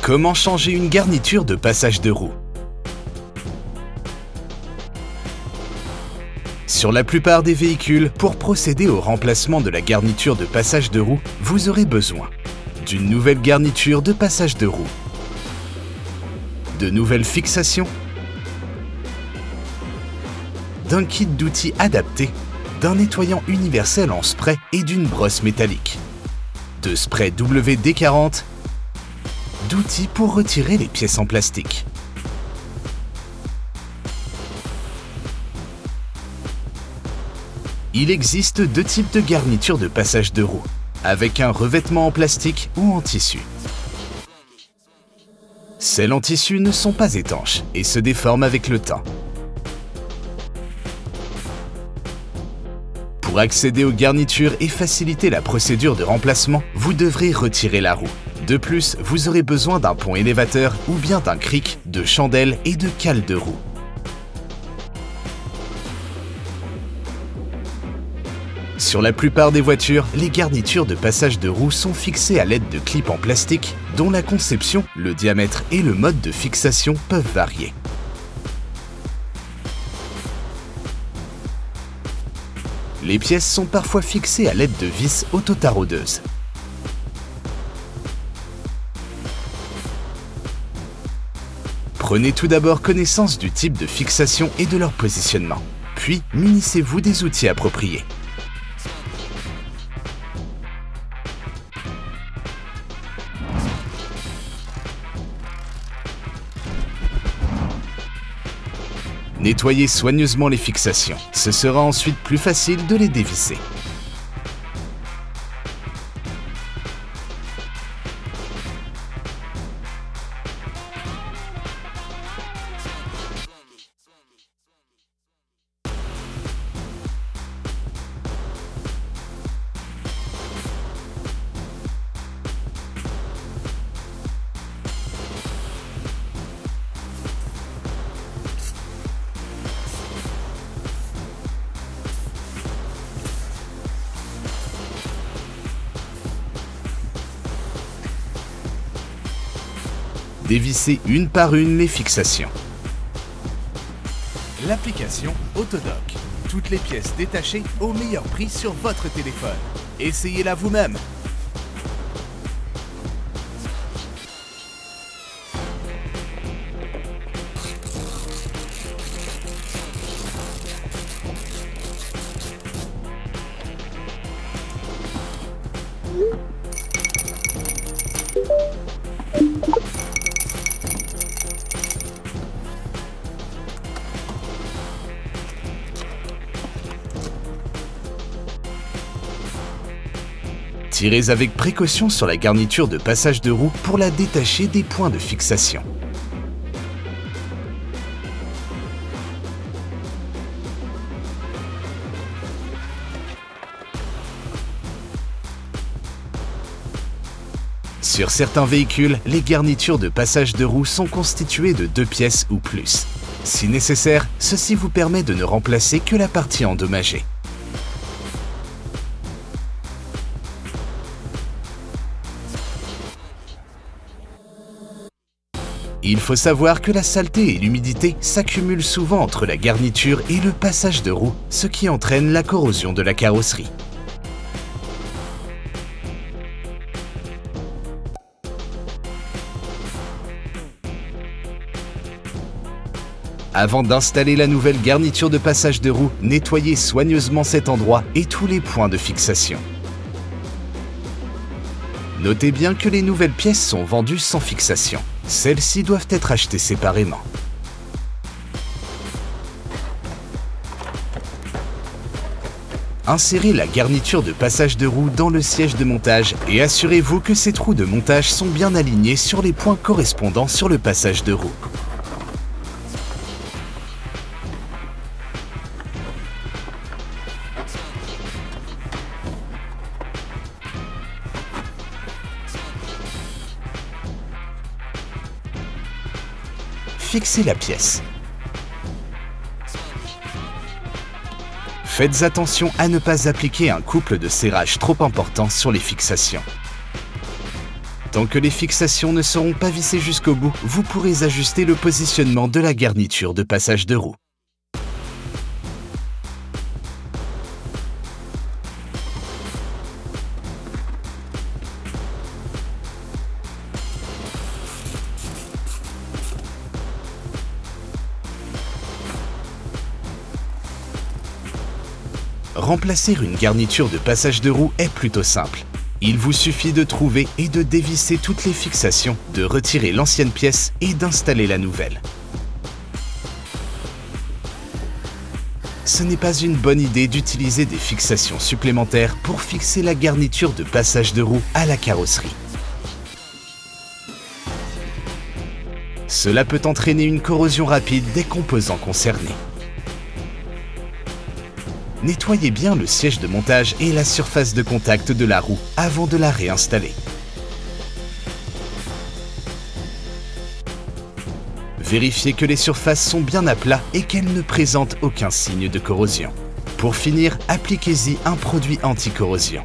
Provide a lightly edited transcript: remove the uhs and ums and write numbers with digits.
Comment changer une garniture de passage de roue? Sur la plupart des véhicules, pour procéder au remplacement de la garniture de passage de roue, vous aurez besoin d'une nouvelle garniture de passage de roue, de nouvelles fixations, d'un kit d'outils adapté, d'un nettoyant universel en spray et d'une brosse métallique, de spray WD-40, d'outils pour retirer les pièces en plastique. Il existe deux types de garniture de passage de roue, avec un revêtement en plastique ou en tissu. Celles en tissu ne sont pas étanches et se déforment avec le temps. Pour accéder aux garnitures et faciliter la procédure de remplacement, vous devrez retirer la roue. De plus, vous aurez besoin d'un pont élévateur ou bien d'un cric, de chandelles et de cales de roue. Sur la plupart des voitures, les garnitures de passage de roue sont fixées à l'aide de clips en plastique dont la conception, le diamètre et le mode de fixation peuvent varier. Les pièces sont parfois fixées à l'aide de vis autotaraudeuses. Prenez tout d'abord connaissance du type de fixation et de leur positionnement. Puis, munissez-vous des outils appropriés. Nettoyez soigneusement les fixations. Ce sera ensuite plus facile de les dévisser. Dévissez une par une les fixations. L'application Autodoc. Toutes les pièces détachées au meilleur prix sur votre téléphone. Essayez-la vous-même. Tirez avec précaution sur la garniture de passage de roue pour la détacher des points de fixation. Sur certains véhicules, les garnitures de passage de roue sont constituées de 2 pièces ou plus. Si nécessaire, ceci vous permet de ne remplacer que la partie endommagée. Il faut savoir que la saleté et l'humidité s'accumulent souvent entre la garniture et le passage de roue, ce qui entraîne la corrosion de la carrosserie. Avant d'installer la nouvelle garniture de passage de roue, nettoyez soigneusement cet endroit et tous les points de fixation. Notez bien que les nouvelles pièces sont vendues sans fixation. Celles-ci doivent être achetées séparément. Insérez la garniture de passage de roue dans le siège de montage et assurez-vous que ces trous de montage sont bien alignés sur les points correspondant sur le passage de roue. fixez la pièce. Faites attention à ne pas appliquer un couple de serrage trop important sur les fixations. Tant que les fixations ne seront pas vissées jusqu'au bout, vous pourrez ajuster le positionnement de la garniture de passage de roue. Remplacer une garniture de passage de roue est plutôt simple. Il vous suffit de trouver et de dévisser toutes les fixations, de retirer l'ancienne pièce et d'installer la nouvelle. Ce n'est pas une bonne idée d'utiliser des fixations supplémentaires pour fixer la garniture de passage de roue à la carrosserie. Cela peut entraîner une corrosion rapide des composants concernés. Nettoyez bien le siège de montage et la surface de contact de la roue avant de la réinstaller. Vérifiez que les surfaces sont bien à plat et qu'elles ne présentent aucun signe de corrosion. Pour finir, appliquez-y un produit anti-corrosion.